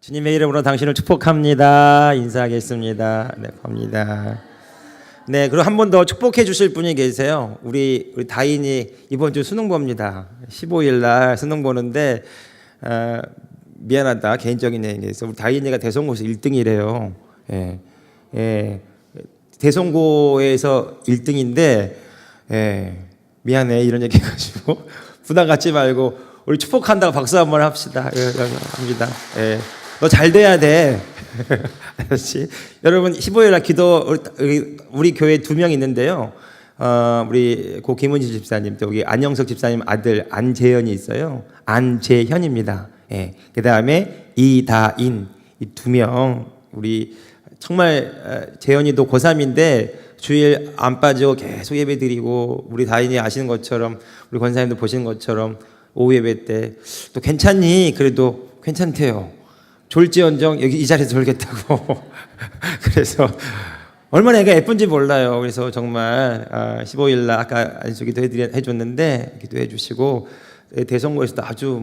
주님의 이름으로 당신을 축복합니다. 인사하겠습니다. 네, 갑니다. 네, 그리고 한 번 더 축복해 주실 분이 계세요. 우리 다인이 이번 주 수능 봅니다. 15일 날 수능 보는데 미안하다, 개인적인 얘기에서 우리 다인이가 대성고에서 1등이래요. 대성고에서 1등인데 미안해 이런 얘기 해가지고 부담 갖지 말고 우리 축복한다고 박수 한번 합시다. 합니다. 너 잘 돼야 돼. 알았지? 여러분 15일 날 기도 우리 교회 2명 있는데요. 우리 고 김은지 집사님 또 여기 안영석 집사님 아들 안재현이 있어요. 안재현입니다. 그 다음에 이다인 이 2명 우리 정말 재현이도 고3인데 주일 안 빠지고 계속 예배 드리고 우리 다인이 아시는 것처럼 우리 권사님도 보시는 것처럼 오후 예배 때 또 괜찮니? 그래도 괜찮대요. 졸지언정 여기 이 자리에서 졸겠다고. 그래서 얼마나 애가 예쁜지 몰라요. 그래서 정말 15일 날 아까 안수기도 해줬는데 기도해 주시고 대성고에서도 아주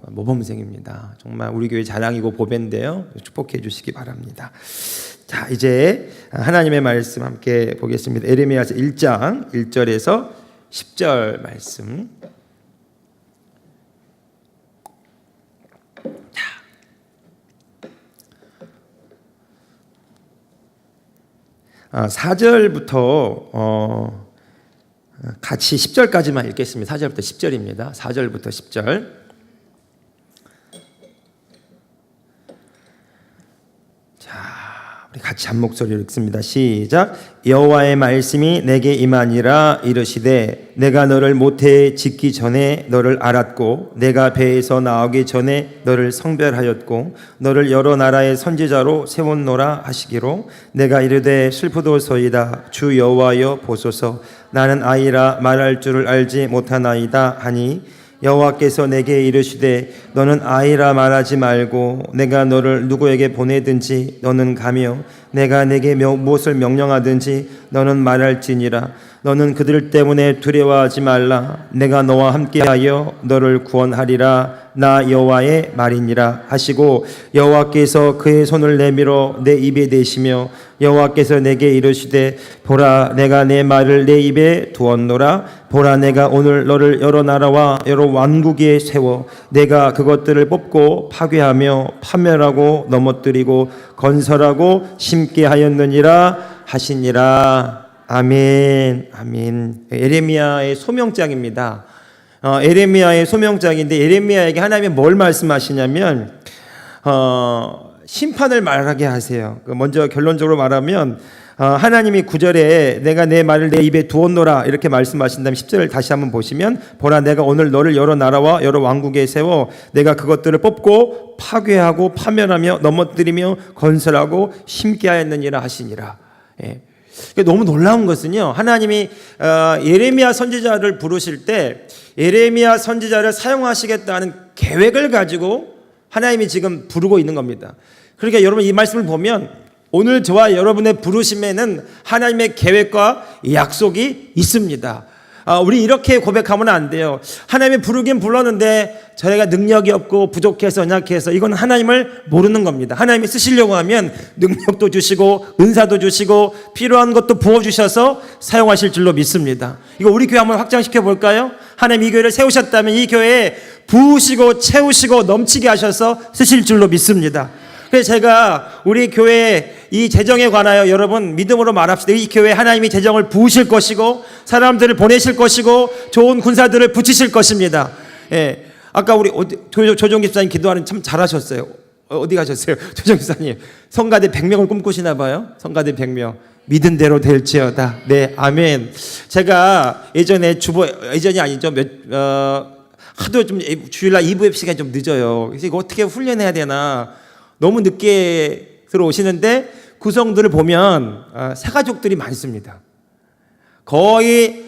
모범생입니다. 정말 우리 교회 자랑이고 보배인데요. 축복해 주시기 바랍니다. 자, 이제 하나님의 말씀 함께 보겠습니다. 에레미야서 1장 1절에서 10절 말씀. 4절부터 같이 10절까지만 읽겠습니다. 4절부터 10절입니다. 4절부터 10절. 자, 우리 같이 한 목소리로 읽습니다. 시작. 여호와의 말씀이 내게 임하니라. 이르시되 내가 너를 모태에 짓기 전에 너를 알았고 내가 배에서 나오기 전에 너를 성별하였고 너를 여러 나라의 선지자로 세웠노라 하시기로 내가 이르되 슬프도소이다. 주 여호와여 보소서. 나는 아이라 말할 줄을 알지 못하나이다 하니 여호와께서 내게 이르시되 너는 아이라 말하지 말고 내가 너를 누구에게 보내든지 너는 가며 내가 내게 무엇을 명령하든지 너는 말할지니라. 너는 그들 때문에 두려워하지 말라. 내가 너와 함께하여 너를 구원하리라. 나 여호와의 말이니라 하시고 여호와께서 그의 손을 내밀어 내 입에 대시며 여호와께서 내게 이르시되 보라 내가 내 말을 내 입에 두었노라. 보라 내가 오늘 너를 여러 나라와 여러 왕국에 세워 내가 그것들을 뽑고 파괴하며 파멸하고 넘어뜨리고 건설하고 심게 하였느니라 하시니라. 아멘. 아멘. 에레미야의 소명장입니다. 에레미야의 소명장인데 에레미야에게 하나님이 뭘 말씀하시냐면 심판을 말하게 하세요. 먼저 결론적으로 말하면 하나님이 9절에 내가 내 말을 내 입에 두었노라 이렇게 말씀하신 다음에 10절을 다시 한번 보시면 보라 내가 오늘 너를 여러 나라와 여러 왕국에 세워 내가 그것들을 뽑고 파괴하고 파멸하며 넘어뜨리며 건설하고 심게 하였느니라 하시니라. 너무 놀라운 것은요, 하나님이 예레미야 선지자를 부르실 때 예레미야 선지자를 사용하시겠다는 계획을 가지고 하나님이 지금 부르고 있는 겁니다. 그러니까 여러분 이 말씀을 보면 오늘 저와 여러분의 부르심에는 하나님의 계획과 약속이 있습니다. 우리 이렇게 고백하면 안 돼요. 하나님이 부르긴 불렀는데 저희가 능력이 없고 부족해서 연약해서 이건 하나님을 모르는 겁니다. 하나님이 쓰시려고 하면 능력도 주시고 은사도 주시고 필요한 것도 부어주셔서 사용하실 줄로 믿습니다. 이거 우리 교회 한번 확장시켜 볼까요? 하나님 이 교회를 세우셨다면 이 교회에 부으시고 채우시고 넘치게 하셔서 쓰실 줄로 믿습니다. 그래서 제가 우리 교회 이 재정에 관하여 여러분 믿음으로 말합시다. 이 교회 하나님이 재정을 부으실 것이고 사람들을 보내실 것이고 좋은 군사들을 붙이실 것입니다. 아까 우리 조정 집사님 기도하는 참 잘하셨어요. 어디 가셨어요? 조정 집사님 성가대 100명을 꿈꾸시나 봐요. 성가대 100명 믿은 대로 될지어다. 네, 아멘. 제가 예전이 아니죠. 하도 좀 주일날 2부의 시간이 좀 늦어요. 그래서 이거 어떻게 훈련해야 되나. 너무 늦게 들어오시는데 구성들을 보면 새가족들이 많습니다. 거의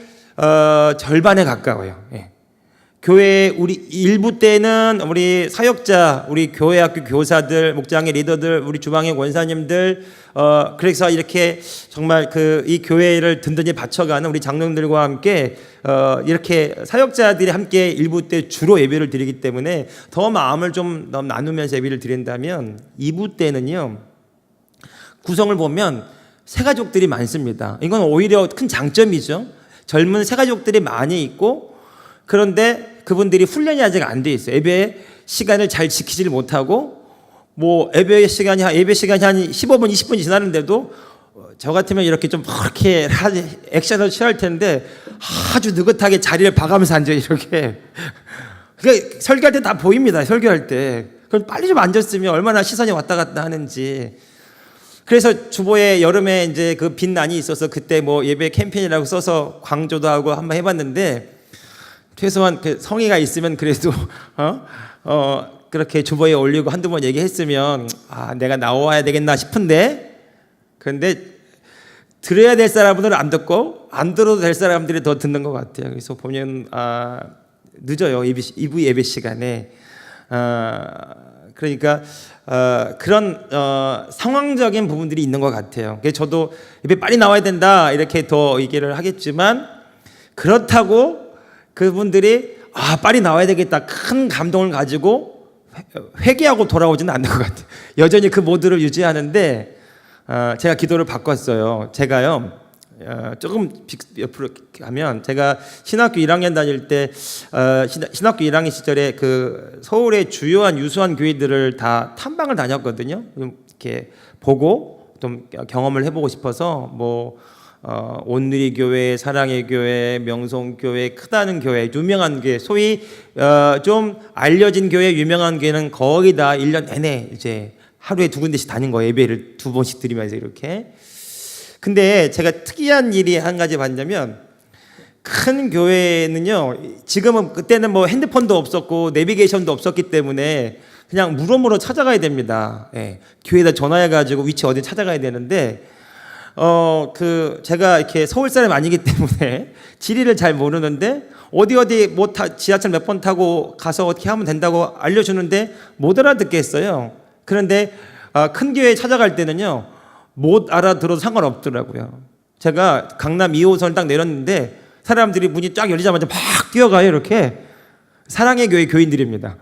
절반에 가까워요. 교회 우리 일부 때는 우리 사역자, 우리 교회 학교 교사들, 목장의 리더들, 우리 주방의 권사님들, 그래서 이렇게 정말 이 교회를 든든히 바쳐가는 우리 장로님들과 함께 이렇게 사역자들이 함께 일부 때 주로 예배를 드리기 때문에 더 마음을 좀 나누면서 예배를 드린다면 2부 때는요, 구성을 보면 새가족들이 많습니다. 이건 오히려 큰 장점이죠. 젊은 새가족들이 많이 있고, 그런데 그분들이 훈련이 아직 안 돼 있어요. 예배 시간을 잘 지키질 못하고, 뭐 예배 시간이 한 15분, 20분 지나는데도 저 같으면 이렇게 좀 그렇게 액션을 취할 텐데 아주 느긋하게 자리를 봐가면서 앉아 이렇게. 그러니까 설교할 때 다 보입니다. 설교할 때. 그럼 빨리 좀 앉았으면 얼마나 시선이 왔다 갔다 하는지. 그래서 주보에 여름에 이제 그 빈난이 있어서 그때 뭐 예배 캠페인이라고 써서 강조도 하고 한번 해봤는데, 최소한 그 성의가 있으면 그래도 그렇게 주보에 올리고 한두 번 얘기했으면 내가 나와야 되겠나 싶은데, 그런데 들어야 될 사람들은 안 듣고 안 들어도 될 사람들이 더 듣는 것 같아요. 그래서 보면 늦어요. 2부 예배 시간에. 그러니까 그런 상황적인 부분들이 있는 것 같아요. 그래서 저도 예배 빨리 나와야 된다 이렇게 더 얘기를 하겠지만, 그렇다고 그분들이 빨리 나와야 되겠다 큰 감동을 가지고 회개하고 돌아오지는 않는 것 같아요. 여전히 그 모드를 유지하는데, 제가 기도를 바꿨어요. 제가요, 조금 옆으로 가면, 제가 신학교 1학년 다닐 때 신학교 1학년 시절에 그 서울의 주요한 유수한 교회들을 다 탐방을 다녔거든요. 이렇게 보고 좀 경험을 해보고 싶어서 뭐 온누리 교회, 사랑의 교회, 명성 교회, 크다는 교회, 유명한 교회, 소위 좀 알려진 교회, 유명한 교회는 거의 다 1년 내내 이제 하루에 2군데씩 다닌 거예요. 예배를 2번씩 드리면서 이렇게. 근데 제가 특이한 일이 한 가지 봤냐면, 큰 교회는요, 지금은, 그때는 뭐 핸드폰도 없었고 내비게이션도 없었기 때문에 그냥 물어물어 찾아가야 됩니다. 교회에다 전화해가지고 위치 어디 찾아가야 되는데, 제가 이렇게 서울 사람이 아니기 때문에 지리를 잘 모르는데, 어디 지하철 몇 번 타고 가서 어떻게 하면 된다고 알려주는데 못 알아듣겠어요. 그런데 큰 교회에 찾아갈 때는요, 못 알아들어도 상관없더라고요. 제가 강남 2호선을 딱 내렸는데 사람들이 문이 쫙 열리자마자 막 뛰어가요. 이렇게. 사랑의 교회 교인들입니다.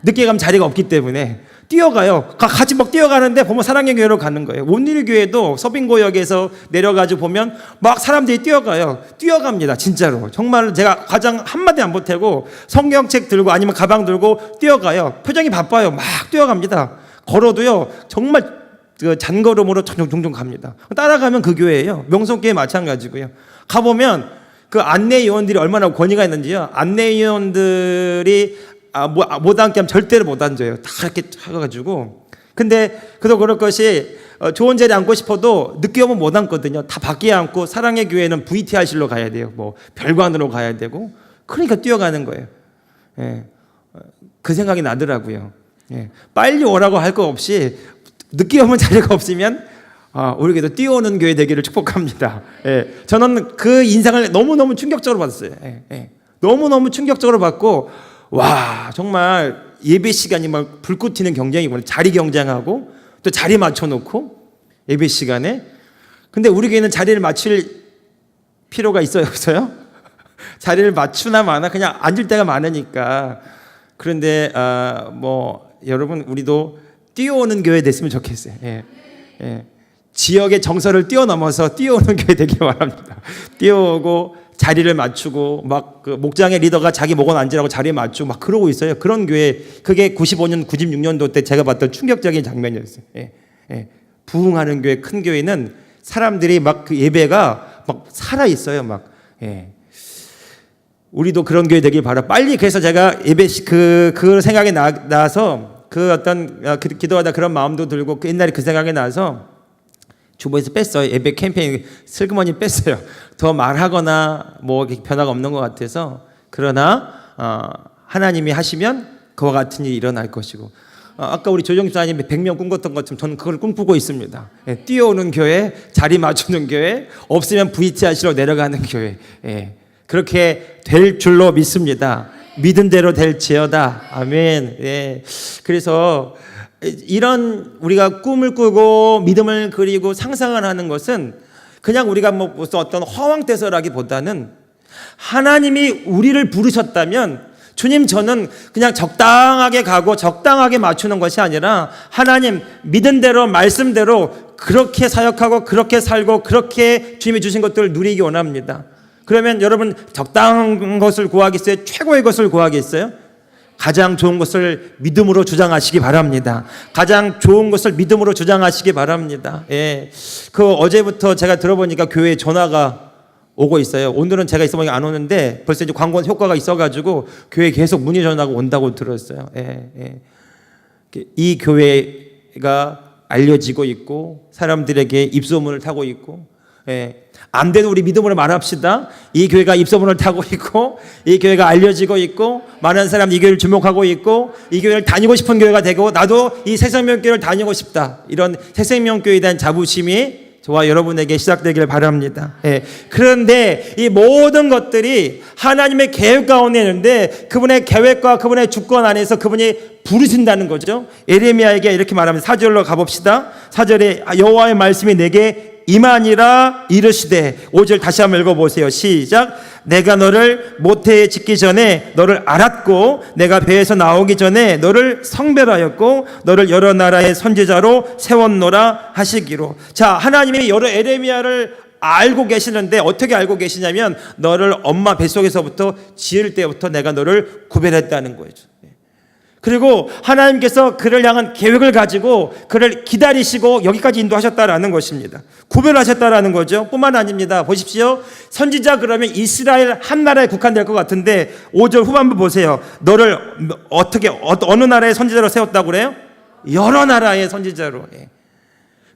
늦게 가면 자리가 없기 때문에 뛰어가요. 같이 막 뛰어가는데 보면 사랑의 교회로 가는 거예요. 온누리 교회도 서빙고역에서 내려가지고 보면 막 사람들이 뛰어갑니다. 진짜로. 정말 제가 과장 한마디 안 보태고 성경책 들고 아니면 가방 들고 뛰어가요. 표정이 바빠요. 막 뛰어갑니다. 걸어도요, 정말 그 잔걸음으로 종종 갑니다. 따라가면 그 교회예요. 명성교회 마찬가지고요. 가보면 그 안내위원들이 얼마나 권위가 있는지요. 안내위원들이 못 앉게 하면 절대로 못 앉아요. 다 이렇게 해가지고. 근데 그도 그럴 것이 좋은 자리에 앉고 싶어도 늦게 오면 못 앉거든요. 다 밖에 앉고, 사랑의 교회는 VTR실로 가야 돼요. 뭐 별관으로 가야 되고. 그러니까 뛰어가는 거예요. 그 생각이 나더라고요. 빨리 오라고 할 거 없이 늦게 오면 자리가 없으면 우리에게도 뛰어오는 교회 되기를 축복합니다. 저는 그 인상을 너무너무 충격적으로 받았어요. 너무너무 충격적으로 받고, 와, 정말 예배 시간이 막 불꽃 튀는 경쟁이구나. 자리 경쟁하고 또 자리 맞춰놓고 예배 시간에. 근데 우리 교회는 자리를 맞출 필요가 있어요, 없어요? 자리를 맞추나 마나 그냥 앉을 때가 많으니까. 그런데 여러분, 우리도 뛰어오는 교회 됐으면 좋겠어요. 지역의 정서를 뛰어넘어서 뛰어오는 교회 되길 바랍니다. 뛰어오고 자리를 맞추고 막 그 목장의 리더가 자기 목원 앉으라고 자리에 맞추고 막 그러고 있어요. 그런 교회, 그게 95년, 96년도 때 제가 봤던 충격적인 장면이었어요. 부흥하는 교회, 큰 교회는 사람들이 막 그 예배가 막 살아 있어요. 막. 우리도 그런 교회 되길 바라. 빨리. 그래서 제가 예배 그 생각이 나서. 그 어떤 기도하다 그런 마음도 들고, 옛날에 그 생각이 나서 주보에서 뺐어요. 예배 캠페인 슬그머니 뺐어요. 더 말하거나 뭐 변화가 없는 것 같아서. 그러나 하나님이 하시면 그와 같은 일이 일어날 것이고, 아까 우리 조정 집사님이 100명 꿈꿨던 것처럼 저는 그걸 꿈꾸고 있습니다. 뛰어오는 교회, 자리 맞추는 교회, 없으면 VTR실로 내려가는 교회. 그렇게 될 줄로 믿습니다. 믿은 대로 될지어다. 아멘. 예. 그래서 이런 우리가 꿈을 꾸고 믿음을 그리고 상상을 하는 것은 그냥 우리가 뭐 무슨 어떤 허황태서라기보다는 하나님이 우리를 부르셨다면 주님 저는 그냥 적당하게 가고 적당하게 맞추는 것이 아니라 하나님 믿은 대로 말씀대로 그렇게 사역하고 그렇게 살고 그렇게 주님이 주신 것들을 누리기 원합니다. 그러면 여러분 적당한 것을 구하겠어요? 최고의 것을 구하겠어요? 가장 좋은 것을 믿음으로 주장하시기 바랍니다. 가장 좋은 것을 믿음으로 주장하시기 바랍니다. 예. 그 어제부터 제가 들어보니까 교회에 전화가 오고 있어요. 오늘은 제가 있어보니까 안 오는데 벌써 이제 광고 효과가 있어가지고 교회에 계속 문의 전화가 온다고 들었어요. 예, 예. 이 교회가 알려지고 있고 사람들에게 입소문을 타고 있고, 예. 안 돼도 우리 믿음으로 말합시다. 이 교회가 입소문을 타고 있고 이 교회가 알려지고 있고 많은 사람이 이 교회를 주목하고 있고 이 교회를 다니고 싶은 교회가 되고 나도 이 새생명교회를 다니고 싶다. 이런 새생명교회에 대한 자부심이 저와 여러분에게 시작되길 바랍니다. 예. 그런데 이 모든 것들이 하나님의 계획 가운데 있는데 그분의 계획과 그분의 주권 안에서 그분이 부르신다는 거죠. 예레미야에게 이렇게 말합니다. 4절로 가봅시다. 4절에 여호와의 말씀이 내게 임하니라 이르시되, 5절 다시 한번 읽어보세요. 시작. 내가 너를 모태에 짓기 전에 너를 알았고 내가 배에서 나오기 전에 너를 성별하였고 너를 여러 나라의 선지자로 세웠노라 하시기로. 자, 하나님이 여러 예레미야를 알고 계시는데 어떻게 알고 계시냐면 너를 엄마 뱃속에서부터 지을 때부터 내가 너를 구별했다는 거죠. 그리고 하나님께서 그를 향한 계획을 가지고 그를 기다리시고 여기까지 인도하셨다라는 것입니다. 구별하셨다라는 거죠. 뿐만 아닙니다. 보십시오. 선지자 그러면 이스라엘 한 나라에 국한될 것 같은데 5절 후반부 보세요. 너를 어떻게 어느 나라의 선지자로 세웠다고 그래요? 여러 나라의 선지자로.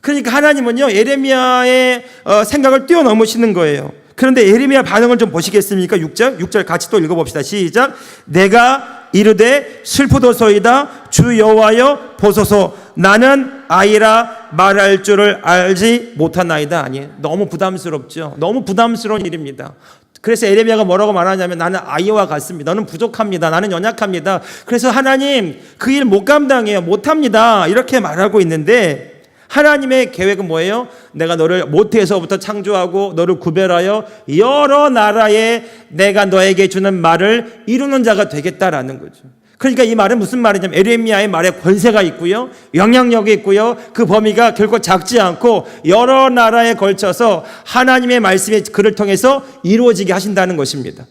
그러니까 하나님은요 예레미야의 생각을 뛰어넘으시는 거예요. 그런데 예레미야 반응을 좀 보시겠습니까? 6절 같이 또 읽어봅시다. 시작. 내가 이르되 슬프도소이다 주 여호와여 보소서 나는 아이라 말할 줄을 알지 못하나이다. 아니, 너무 부담스럽죠. 너무 부담스러운 일입니다. 그래서 예레미야가 뭐라고 말하냐면 나는 아이와 같습니다. 나는 부족합니다. 나는 연약합니다. 그래서 하나님 그 일 못 감당해요. 못합니다. 이렇게 말하고 있는데 하나님의 계획은 뭐예요? 내가 너를 모태에서부터 창조하고 너를 구별하여 여러 나라에 내가 너에게 주는 말을 이루는 자가 되겠다라는 거죠. 그러니까 이 말은 무슨 말이냐면 예레미야의 말에 권세가 있고요, 영향력이 있고요, 그 범위가 결코 작지 않고 여러 나라에 걸쳐서 하나님의 말씀이 그를 통해서 이루어지게 하신다는 것입니다.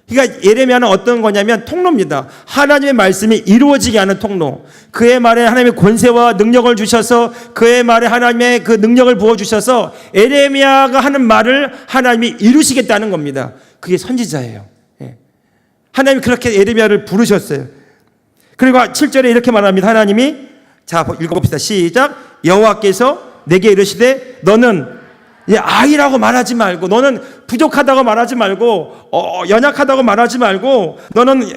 그러니까 예레미야는 어떤 거냐면 통로입니다. 하나님의 말씀이 이루어지게 하는 통로. 그의 말에 하나님의 권세와 능력을 주셔서 그의 말에 하나님의 그 능력을 부어주셔서 예레미야가 하는 말을 하나님이 이루시겠다는 겁니다. 그게 선지자예요. 하나님이 그렇게 예레미야를 부르셨어요. 그리고 7절에 이렇게 말합니다. 하나님이, 자 읽어봅시다. 시작. 여호와께서 내게 이르시되 너는 아이라고 말하지 말고, 너는 부족하다고 말하지 말고, 연약하다고 말하지 말고, 너는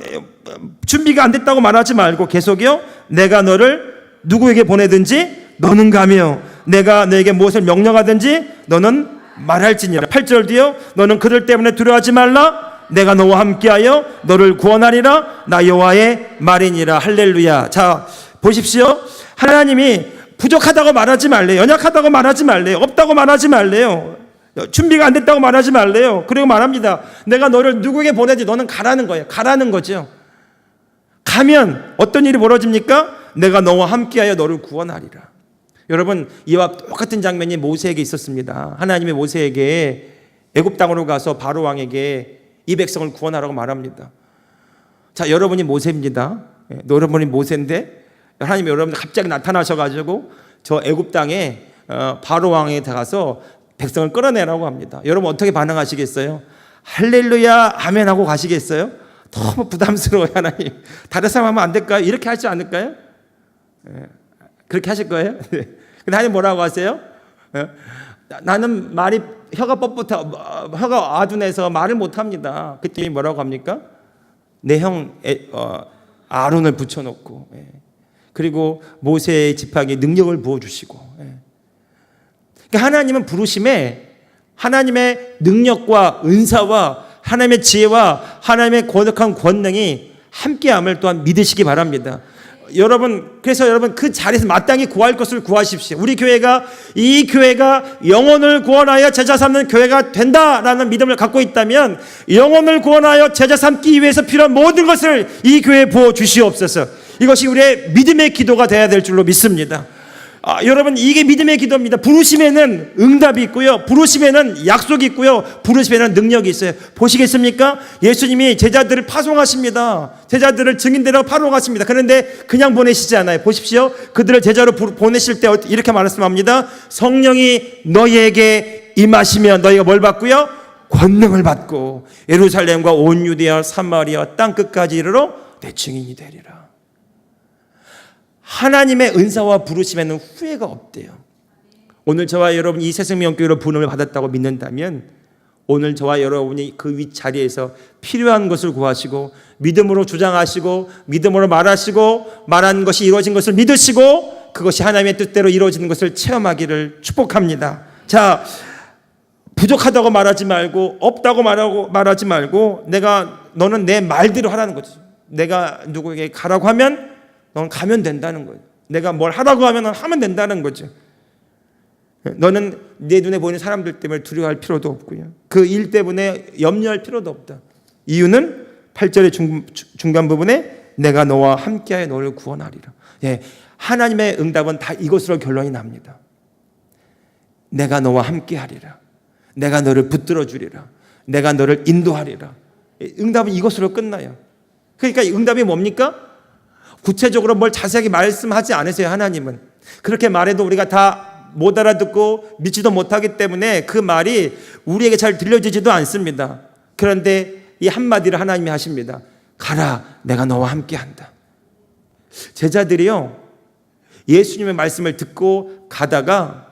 준비가 안 됐다고 말하지 말고 계속요. 내가 너를 누구에게 보내든지 너는 가며 내가 너에게 무엇을 명령하든지 너는 말할지니라. 8절 뒤요. 너는 그들 때문에 두려워하지 말라. 내가 너와 함께하여 너를 구원하리라. 나 여호와의 말이니라. 할렐루야. 자, 보십시오. 하나님이 부족하다고 말하지 말래요. 연약하다고 말하지 말래요. 없다고 말하지 말래요. 준비가 안 됐다고 말하지 말래요. 그리고 말합니다. 내가 너를 누구에게 보내지 너는 가라는 거예요. 가라는 거죠. 가면 어떤 일이 벌어집니까? 내가 너와 함께하여 너를 구원하리라. 여러분, 이와 똑같은 장면이 모세에게 있었습니다. 하나님의 모세에게 애굽 땅으로 가서 바로 왕에게 이 백성을 구원하라고 말합니다. 자, 여러분이 모세입니다. 여러분이 모세인데 하나님이 여러분들 갑자기 나타나셔가지고 저 애굽 땅에 바로 왕에 가서 백성을 끌어내라고 합니다. 여러분 어떻게 반응하시겠어요? 할렐루야 아멘 하고 가시겠어요? 너무 부담스러워요. 하나님 다른 사람 하면 안 될까요? 이렇게 하지 않을까요? 그렇게 하실 거예요? 근데 하나님 뭐라고 하세요? 나는 말이 혀가 뻣뻣해, 혀가 아둔해서 말을 못합니다. 그때 뭐라고 합니까? 내 형 아론을 붙여놓고, 그리고 모세의 지팡이에 능력을 부어주시고. 그러니까 하나님은 부르심에 하나님의 능력과 은사와 하나님의 지혜와 하나님의 거룩한 권능이 함께함을 또한 믿으시기 바랍니다. 그래서 여러분 그 자리에서 마땅히 구할 것을 구하십시오. 우리 교회가 이 교회가 영혼을 구원하여 제자 삼는 교회가 된다라는 믿음을 갖고 있다면 영혼을 구원하여 제자 삼기 위해서 필요한 모든 것을 이 교회에 부어 주시옵소서. 이것이 우리의 믿음의 기도가 되어야 될 줄로 믿습니다. 여러분 이게 믿음의 기도입니다. 부르심에는 응답이 있고요, 부르심에는 약속이 있고요, 부르심에는 능력이 있어요. 보시겠습니까? 예수님이 제자들을 파송하십니다. 제자들을 증인되라고 파송하십니다. 그런데 그냥 보내시지 않아요. 보십시오. 그들을 제자로 보내실 때 이렇게 말씀합니다. 성령이 너희에게 임하시면 너희가 뭘 받고요? 권능을 받고 예루살렘과 온 유대와 사마리아 땅끝까지 이르러 내 증인이 되리라. 하나님의 은사와 부르심에는 후회가 없대요. 오늘 저와 여러분이 이 새생명교회로 부름을 받았다고 믿는다면 오늘 저와 여러분이 그 윗자리에서 필요한 것을 구하시고 믿음으로 주장하시고 믿음으로 말하시고 말한 것이 이루어진 것을 믿으시고 그것이 하나님의 뜻대로 이루어지는 것을 체험하기를 축복합니다. 자, 부족하다고 말하지 말고 없다고 말하지 말고 너는 내 말대로 하라는 거죠. 내가 누구에게 가라고 하면 넌 가면 된다는 거예요. 내가 뭘 하라고 하면 넌 하면 된다는 거죠. 너는 내 눈에 보이는 사람들 때문에 두려워할 필요도 없고요. 그 일 때문에 염려할 필요도 없다. 이유는 8절의 중간 부분에 내가 너와 함께하여 너를 구원하리라. 예, 하나님의 응답은 다 이것으로 결론이 납니다. 내가 너와 함께하리라. 내가 너를 붙들어 주리라. 내가 너를 인도하리라. 응답은 이것으로 끝나요. 그러니까 응답이 뭡니까? 구체적으로 뭘 자세하게 말씀하지 않으세요. 하나님은 그렇게 말해도 우리가 다 못 알아듣고 믿지도 못하기 때문에 그 말이 우리에게 잘 들려지지도 않습니다. 그런데 이 한마디를 하나님이 하십니다. 가라, 내가 너와 함께한다. 제자들이요, 예수님의 말씀을 듣고 가다가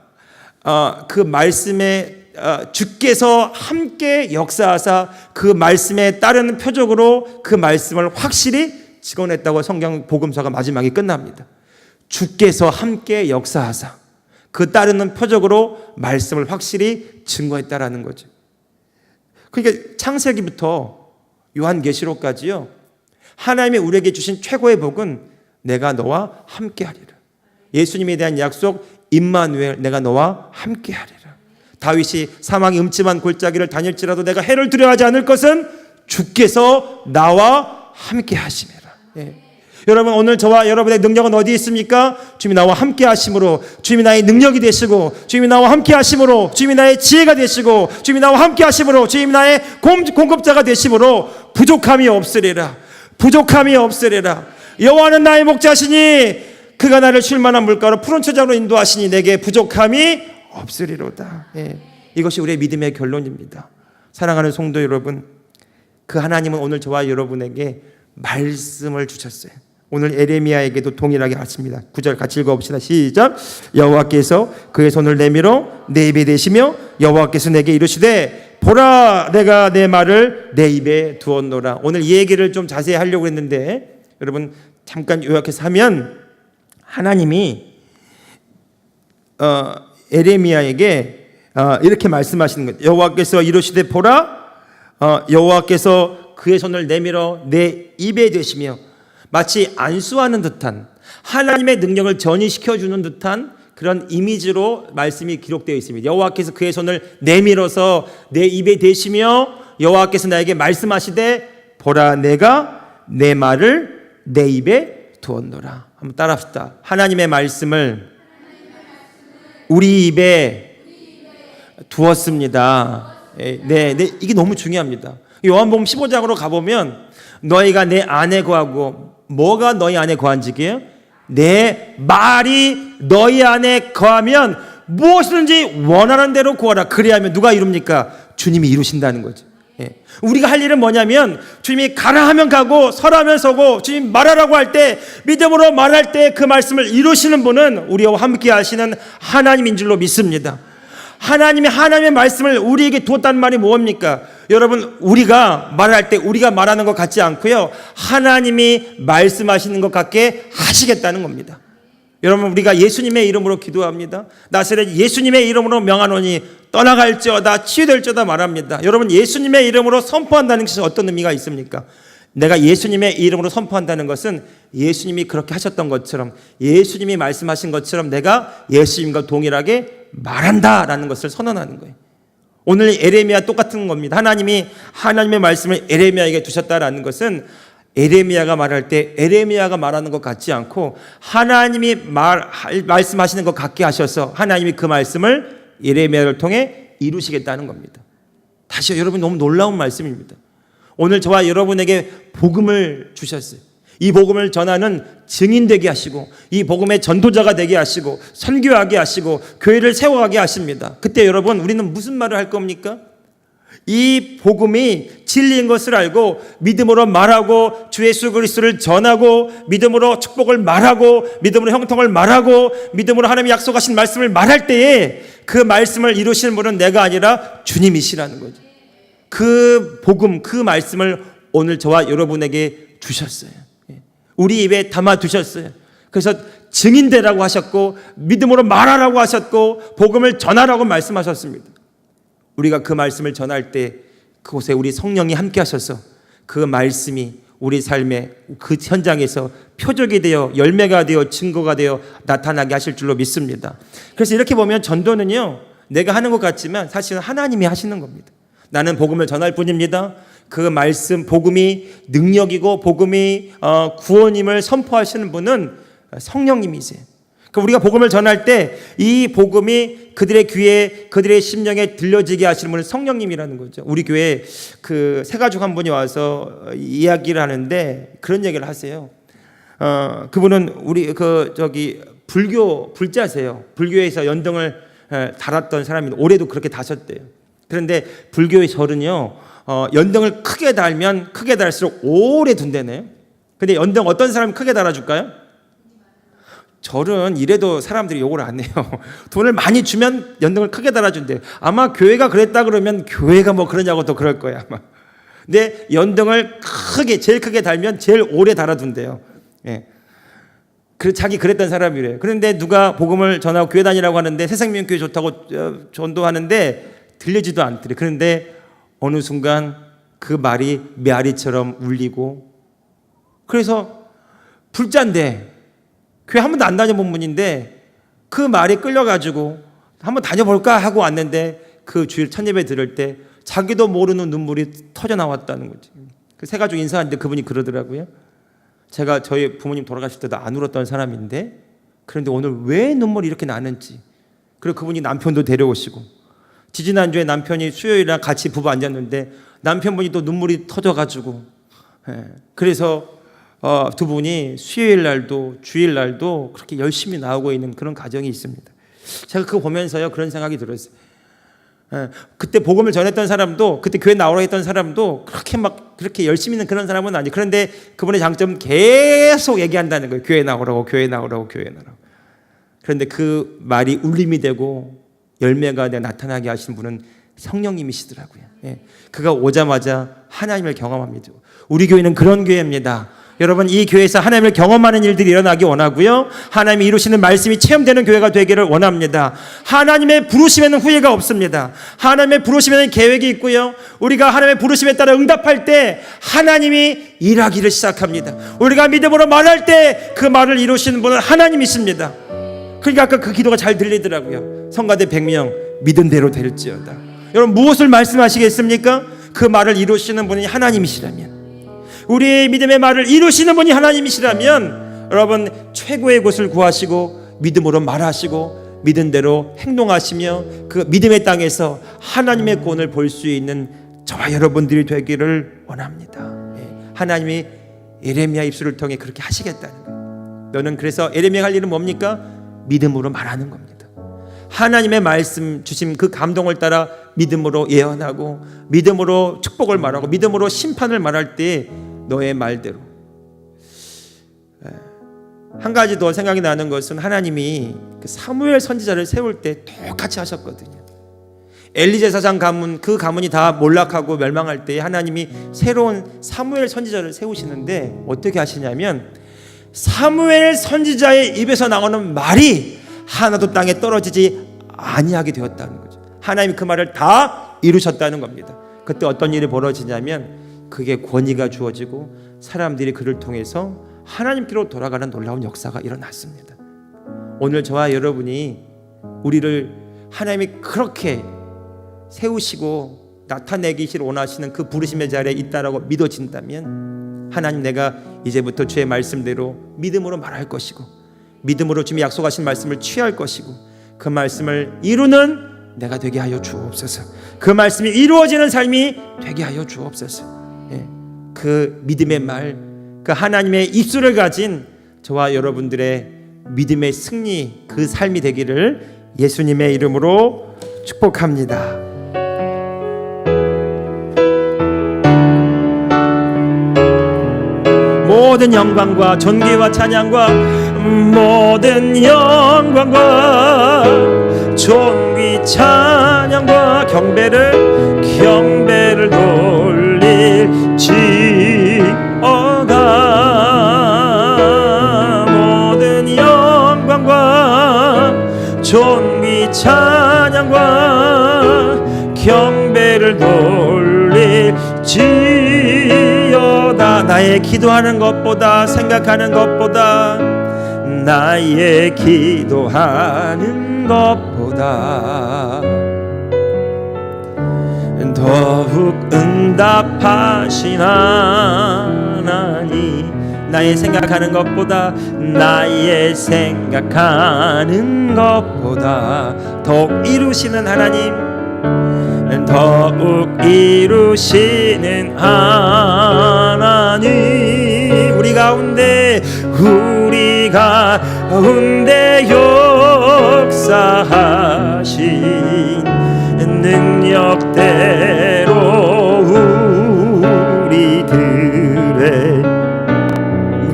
그 말씀에 주께서 함께 역사하사 그 말씀에 따르는 표적으로 그 말씀을 확실히 직언했다고 성경 복음서가 마지막에 끝납니다. 주께서 함께 역사하사 그 따르는 표적으로 말씀을 확실히 증거했다라는 거죠. 그러니까 창세기부터 요한계시록까지요, 하나님이 우리에게 주신 최고의 복은 내가 너와 함께하리라. 예수님에 대한 약속 임마누엘, 내가 너와 함께하리라. 다윗이 사망의 음침한 골짜기를 다닐지라도 내가 해를 두려워하지 않을 것은 주께서 나와 함께하심이라. 예. 여러분 오늘 저와 여러분의 능력은 어디에 있습니까? 주님이 나와 함께 하심으로, 주님이 나의 능력이 되시고, 주님이 나와 함께 하심으로, 주님이 나의 지혜가 되시고, 주님이 나와 함께 하심으로, 주님이 나의 공급자가 되심으로 부족함이 없으리라. 부족함이 없으리라. 여호와는 나의 목자시니 그가 나를 쉴 만한 물가로 푸른 초장으로 인도하시니 내게 부족함이 없으리로다. 예. 이것이 우리의 믿음의 결론입니다. 사랑하는 성도 여러분, 그 하나님은 오늘 저와 여러분에게 말씀을 주셨어요. 오늘 에레미야에게도 동일하게 하십니다. 9절 같이 읽어봅시다. 시작. 여호와께서 그의 손을 내밀어 내 입에 대시며 여호와께서 내게 이르시되 보라, 내가 내 말을 내 입에 두었노라. 오늘 이 얘기를 좀 자세히 하려고 했는데 여러분 잠깐 요약해서 하면, 하나님이 에레미야에게 이렇게 말씀하시는 거예요. 여호와께서 이르시되 보라, 여호와께서 그의 손을 내밀어 내 입에 대시며, 마치 안수하는 듯한 하나님의 능력을 전이시켜주는 듯한 그런 이미지로 말씀이 기록되어 있습니다. 여호와께서 그의 손을 내밀어서 내 입에 대시며 여호와께서 나에게 말씀하시되 보라, 내가 내 말을 내 입에 두었노라. 한번 따라합시다. 하나님의 말씀을 우리 입에 두었습니다. 네, 이게 너무 중요합니다. 요한복음 15장으로 가보면 너희가 내 안에 거하고, 뭐가 너희 안에 거한지게요? 내 말이 너희 안에 거하면 무엇이든지 원하는 대로 구하라. 그래야면 누가 이룹니까? 주님이 이루신다는 거죠. 예. 우리가 할 일은 뭐냐면 주님이 가라 하면 가고 서라 하면 서고, 주님 말하라고 할 때 믿음으로 말할 때 그 말씀을 이루시는 분은 우리와 함께 하시는 하나님인 줄로 믿습니다. 하나님의 말씀을 우리에게 두었다는 말이 뭡니까? 여러분, 우리가 말할 때 우리가 말하는 것 같지 않고요, 하나님이 말씀하시는 것 같게 하시겠다는 겁니다. 여러분, 우리가 예수님의 이름으로 기도합니다. 나사렛 예수님의 이름으로 명하노니 떠나갈지어다 치유될지어다 말합니다. 여러분, 예수님의 이름으로 선포한다는 것이 어떤 의미가 있습니까? 내가 예수님의 이름으로 선포한다는 것은 예수님이 그렇게 하셨던 것처럼, 예수님이 말씀하신 것처럼 내가 예수님과 동일하게 말한다라는 것을 선언하는 거예요. 오늘 에레미야 똑같은 겁니다. 하나님이 하나님의 말씀을 에레미야에게 두셨다라는 것은 에레미야가 말할 때 에레미야가 말하는 것 같지 않고 하나님이 말씀하시는 것 같게 하셔서 하나님이 그 말씀을 에레미야를 통해 이루시겠다는 겁니다. 다시 여러분, 너무 놀라운 말씀입니다. 오늘 저와 여러분에게 복음을 주셨어요. 이 복음을 전하는 증인 되게 하시고 이 복음의 전도자가 되게 하시고 선교하게 하시고 교회를 세워가게 하십니다. 그때 여러분, 우리는 무슨 말을 할 겁니까? 이 복음이 진리인 것을 알고 믿음으로 말하고 주 예수 그리스도를 전하고 믿음으로 축복을 말하고 믿음으로 형통을 말하고 믿음으로 하나님이 약속하신 말씀을 말할 때에 그 말씀을 이루시는 분은 내가 아니라 주님이시라는 거죠. 그 복음, 그 말씀을 오늘 저와 여러분에게 주셨어요. 우리 입에 담아 두셨어요. 그래서 증인되라고 하셨고 믿음으로 말하라고 하셨고 복음을 전하라고 말씀하셨습니다. 우리가 그 말씀을 전할 때 그곳에 우리 성령이 함께 하셔서 그 말씀이 우리 삶의 그 현장에서 표적이 되어 열매가 되어 증거가 되어 나타나게 하실 줄로 믿습니다. 그래서 이렇게 보면 전도는요, 내가 하는 것 같지만 사실은 하나님이 하시는 겁니다. 나는 복음을 전할 뿐입니다. 그 말씀, 복음이 능력이고 복음이 구원임을 선포하시는 분은 성령님이세요. 그러니까 우리가 복음을 전할 때 이 복음이 그들의 귀에, 그들의 심령에 들려지게 하시는 분은 성령님이라는 거죠. 우리 교회에 그 새가족 한 분이 와서 이야기를 하는데 그런 얘기를 하세요. 그분은 우리 불교 불자세요. 불교에서 연등을 달았던 사람인데 올해도 그렇게 다셨대요. 그런데 불교의 절은요, 연등을 크게 달면 크게 달수록 오래 둔대네요. 근데 연등 어떤 사람이 크게 달아줄까요? 절은 이래도 사람들이 욕을 안 해요. 돈을 많이 주면 연등을 크게 달아준대요. 아마 교회가 그랬다 그러면 교회가 뭐 그러냐고 또 그럴 거야 아마. 근데 연등을 제일 크게 달면 제일 오래 달아둔대요. 예. 자기 그랬던 사람이래요. 그런데 누가 복음을 전하고 교회 다니라고 하는데 새생명교회 좋다고 전도하는데 들리지도 않더래. 그런데 어느 순간 그 말이 메아리처럼 울리고, 그래서 불자인데 교회 한 번도 안 다녀본 분인데 그 말에 끌려가지고 한번 다녀볼까 하고 왔는데 그 주일 첫 예배 들을 때 자기도 모르는 눈물이 터져 나왔다는 거지. 그 세 가족 인사하는데 그분이 그러더라고요. 제가 저희 부모님 돌아가실 때도 안 울었던 사람인데 그런데 오늘 왜 눈물이 이렇게 나는지. 그리고 그분이 남편도 데려오시고, 지지난주에 남편이 수요일이랑 같이 부부 앉았는데 남편분이 또 눈물이 터져가지고, 그래서 두 분이 수요일 날도 주일 날도 그렇게 열심히 나오고 있는 그런 가정이 있습니다. 제가 그거 보면서요, 그런 생각이 들었어요. 그때 복음을 전했던 사람도, 그때 교회 나오라 했던 사람도 그렇게 열심히 있는 그런 사람은 아니에요. 그런데 그분의 장점은 계속 얘기한다는 거예요. 교회 나오라고, 교회 나오라고, 교회 나오라고. 그런데 그 말이 울림이 되고 열매가 되어 나타나게 하신 분은 성령님이시더라고요. 그가 오자마자 하나님을 경험합니다. 우리 교회는 그런 교회입니다. 여러분, 이 교회에서 하나님을 경험하는 일들이 일어나기 원하고요, 하나님이 이루시는 말씀이 체험되는 교회가 되기를 원합니다. 하나님의 부르심에는 후회가 없습니다. 하나님의 부르심에는 계획이 있고요, 우리가 하나님의 부르심에 따라 응답할 때 하나님이 일하기를 시작합니다. 우리가 믿음으로 말할 때 그 말을 이루시는 분은 하나님이십니다. 그러니까 아까 그 기도가 잘 들리더라고요. 성가대 100명 믿은 대로 될지어다. 여러분, 무엇을 말씀하시겠습니까? 그 말을 이루시는 분이 하나님이시라면, 우리의 믿음의 말을 이루시는 분이 하나님이시라면, 여러분, 최고의 곳을 구하시고 믿음으로 말하시고 믿은 대로 행동하시며 그 믿음의 땅에서 하나님의 구원을 볼 수 있는 저와 여러분들이 되기를 원합니다. 하나님이 에레미야 입술을 통해 그렇게 하시겠다는 거예요. 너는 그래서 에레미야 할 일은 뭡니까? 믿음으로 말하는 겁니다. 하나님의 말씀 주신 그 감동을 따라 믿음으로 예언하고 믿음으로 축복을 말하고 믿음으로 심판을 말할 때 너의 말대로. 한 가지 더 생각이 나는 것은 하나님이 그 사무엘 선지자를 세울 때 똑같이 하셨거든요. 엘리 제사장 가문, 그 가문이 다 몰락하고 멸망할 때 하나님이 새로운 사무엘 선지자를 세우시는데 어떻게 하시냐면, 사무엘 선지자의 입에서 나오는 말이 하나도 땅에 떨어지지 아니하게 되었다는 거죠. 하나님이 그 말을 다 이루셨다는 겁니다. 그때 어떤 일이 벌어지냐면 그게 권위가 주어지고 사람들이 그를 통해서 하나님께로 돌아가는 놀라운 역사가 일어났습니다. 오늘 저와 여러분이 우리를 하나님이 그렇게 세우시고 나타내기를 원하시는 그 부르심의 자리에 있다라고 믿어진다면, 하나님, 내가 이제부터 주의 말씀대로 믿음으로 말할 것이고 믿음으로 주님이 약속하신 말씀을 취할 것이고 그 말씀을 이루는 내가 되게 하여 주옵소서. 그 말씀이 이루어지는 삶이 되게 하여 주옵소서. 그 믿음의 말, 그 하나님의 입술을 가진 저와 여러분들의 믿음의 승리, 그 삶이 되기를 예수님의 이름으로 축복합니다. 모든 영광과 존귀와 찬양과 모든 영광과 존귀 찬양과 경배를 돌릴지어다. 모든 영광과 존귀 찬양과 경배를 돌릴지어다. 나의 기도하는 것보다, 생각하는 것보다, 나의 기도하는 것보다 더욱 응답하신 하나님, 나의 생각하는 것보다, 나의 생각하는 것보다 더욱 이루시는 하나님, 더욱 이루시는 하나님, 우리 가운데 역사하신 능력대로 우리들의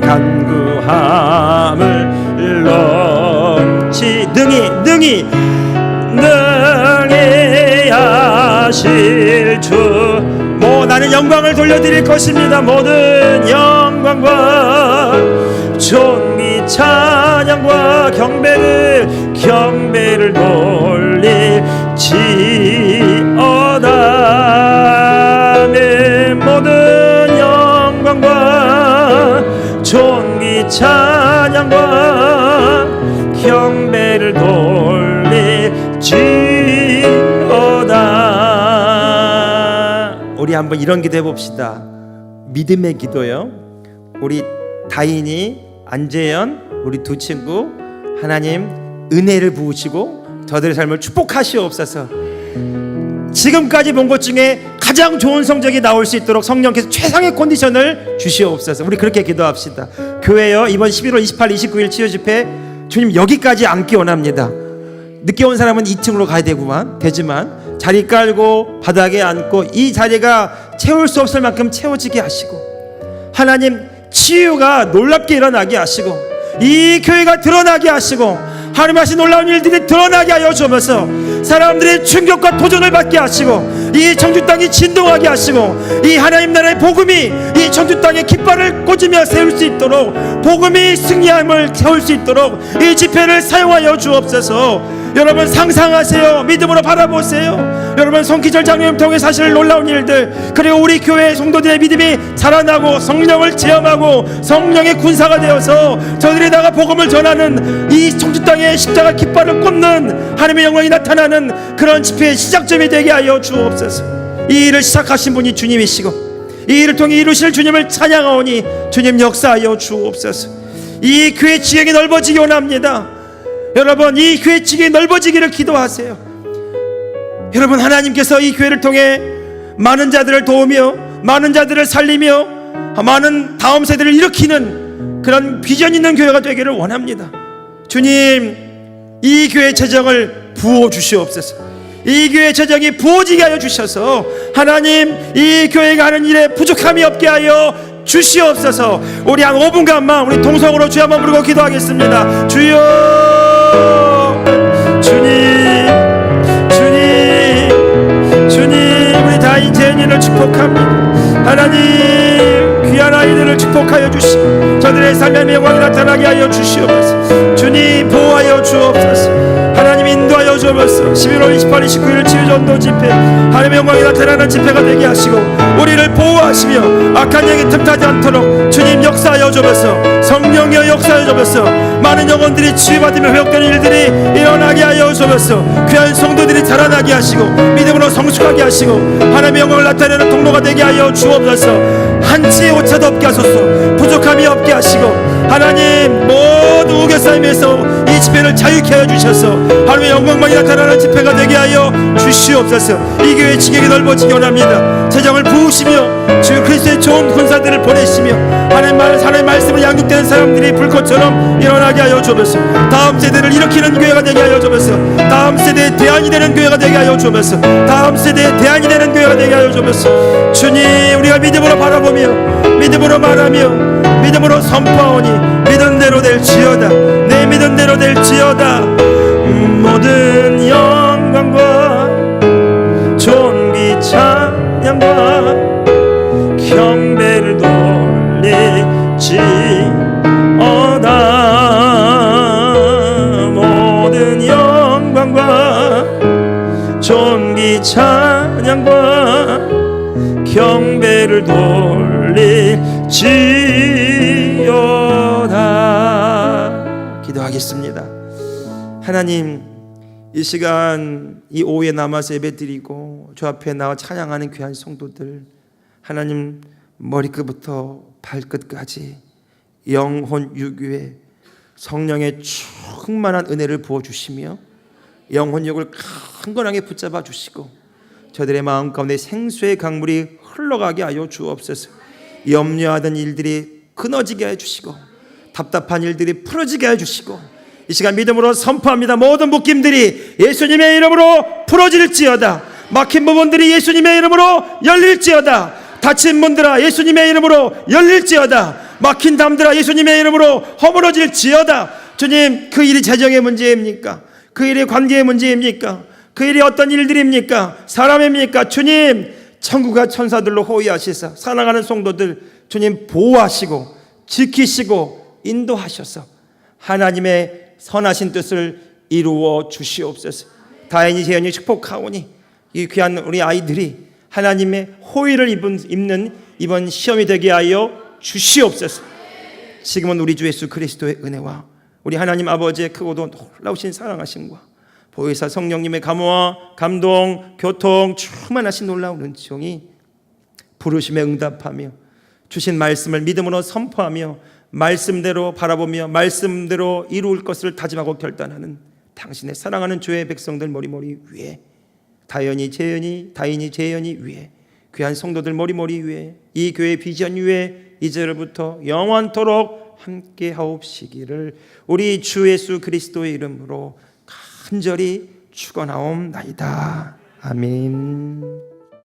간구함을 넘치 능히 하실 주. 나는 영광을 돌려드릴 것입니다. 모든 영광과 존귀 찬양과 경배를 돌릴지어다. 내 모든 영광과 존귀 찬양과 경배를 돌릴지어다. 우리 한번 이런 기도 해봅시다. 믿음의 기도요. 우리 다인이, 안재현, 우리 두 친구, 하나님 은혜를 부으시고 저들의 삶을 축복하시옵소서. 지금까지 본 것 중에 가장 좋은 성적이 나올 수 있도록 성령께서 최상의 컨디션을 주시옵소서. 우리 그렇게 기도합시다. 교회요, 이번 11월 28, 29일 치유 집회, 주님 여기까지 앉기 원합니다. 늦게 온 사람은 2층으로 가야 되지만 자리 깔고 바닥에 앉고 이 자리가 채울 수 없을 만큼 채워지게 하시고, 하나님 치유가 놀랍게 일어나게 하시고, 이 교회가 드러나게 하시고, 하나님 하신 놀라운 일들이 드러나게 하여 주면서 사람들의 충격과 도전을 받게 하시고, 이 청주 땅이 진동하게 하시고, 이 하나님 나라의 복음이 이 청주 땅에 깃발을 꽂으며 세울 수 있도록, 복음이 승리함을 세울 수 있도록 이 집회를 사용하여 주옵소서. 여러분 상상하세요. 믿음으로 바라보세요. 여러분 손기절 장로님 통해 사실 놀라운 일들, 그리고 우리 교회 성도들의 믿음이 자라나고 성령을 체험하고 성령의 군사가 되어서 저들에다가 복음을 전하는, 이 청주 땅에 십자가 깃발을 꽂는 하나님의 영광이 나타나는 그런 집회의 시작점이 되게 하여 주옵소서. 이 일을 시작하신 분이 주님이시고 이 일을 통해 이루실 주님을 찬양하오니 주님 역사하여 주옵소서. 이 교회 지경이 넓어지기 원합니다. 여러분 이 교회 지경이 넓어지기를 기도하세요. 여러분 하나님께서 이 교회를 통해 많은 자들을 도우며 많은 자들을 살리며 많은 다음 세대를 일으키는 그런 비전 있는 교회가 되기를 원합니다. 주님 이 교회 재정을 부어 주시옵소서. 이 교회 재정이 부어지게 하여 주셔서 하나님 이 교회가 하는 일에 부족함이 없게 하여 주시옵소서. 우리 한 5분간만 우리 동성으로 주여 한번 부르고 기도하겠습니다. 주여, 주님, 주님, 주님, 우리 다인 재인이를 축복합니다. 하나님 귀한 아이들을 축복하여 주시고 저들의 삶의 영광이 나타나게 하여 주시옵소서. 주님 보호하여 주옵소서. 하나님 인도하여 주옵소서. 주옵소서. 11월 28일 19일 치유전도 집회, 하나님의 영광이 나타나는 집회가 되게 하시고 우리를 보호하시며 악한 영이 틈타지 않도록 주님 역사하여 주옵소서. 성령이여 역사하여 주옵소서. 많은 영혼들이 치유받으며 회복되는 일들이 일어나게 하여 주옵소서. 귀한 성도들이 자라나게 하시고 믿음으로 성숙하게 하시고 하나님의 영광을 나타내는 통로가 되게 하여 주옵소서. 한치의 오차도 없게 하소서. 부족함이 없게 하시고 하나님 모든 우겨싸임에서 이 집회를 자유케 하여 주셔서 하나님의 영광만이 나타나는 집회가 되게 하여 주시옵소서. 이 교회 지경이 넓어지기 원합니다. 재정을 부으시며 주 그리스도의 좋은 군사들을 보내시며 하나님의 말씀을 양육되는 사람들이 불꽃처럼 일어나게 하여 주옵소서. 다음 세대를 일으키는 교회가 되게 하여 주옵소서. 다음 세대의 대안이 되는 교회가 되게 하여 주옵소서. 다음 세대의 대안이 되는 교회가 되게 하여 주옵소서. 주님, 우리가 믿음으로 바라보며 믿음으로 말하며 믿음으로 선포하오니 믿은 대로 될지어다. 내 믿은 대로 될지어다. 모든 영광과 존귀 찬양과 경배를 돌릴지어다. 모든 영광과 존귀 찬양과 경배를 돌릴지어다. 기도하겠습니다. 하나님, 이 시간 이 오후에 남아서 예배드리고 주 앞에 나와 찬양하는 귀한 성도들, 하나님 머리끝부터 발끝까지 영혼 유교에 성령의 충만한 은혜를 부어주시며 영혼 욕을 강건하게 붙잡아 주시고 저들의 마음 가운데 생수의 강물이 흘러가게 하여 주옵소서. 염려하던 일들이 끊어지게 해주시고 답답한 일들이 풀어지게 해주시고 이 시간 믿음으로 선포합니다. 모든 묶임들이 예수님의 이름으로 풀어질지어다. 막힌 부분들이 예수님의 이름으로 열릴지어다. 다친 문들아 예수님의 이름으로 열릴지어다. 막힌 담들아 예수님의 이름으로 허물어질지어다. 주님, 그 일이 재정의 문제입니까? 그 일이 관계의 문제입니까? 그 일이 어떤 일들입니까? 사람입니까? 주님, 천국과 천사들로 호위하시사 사랑하는 성도들 주님 보호하시고 지키시고 인도하셔서 하나님의 선하신 뜻을 이루어 주시옵소서. 다행히 재현이 축복하오니 이 귀한 우리 아이들이 하나님의 호의를 입는 이번 시험이 되게 하여 주시옵소서. 지금은 우리 주 예수 그리스도의 은혜와 우리 하나님 아버지의 크고도 놀라우신 사랑하심과 보혜사 성령님의 감화, 감동, 교통, 충만하신 놀라운 은총이 부르심에 응답하며 주신 말씀을 믿음으로 선포하며 말씀대로 바라보며 말씀대로 이루을 것을 다짐하고 결단하는 당신의 사랑하는 주의 백성들 머리머리 위에 다인이 재현이 위에 귀한 성도들 머리머리 위에 이 교회 비전 위에 이제로부터 영원토록 함께 하옵시기를 우리 주 예수 그리스도의 이름으로 간절히 축원하옵나이다. 아멘.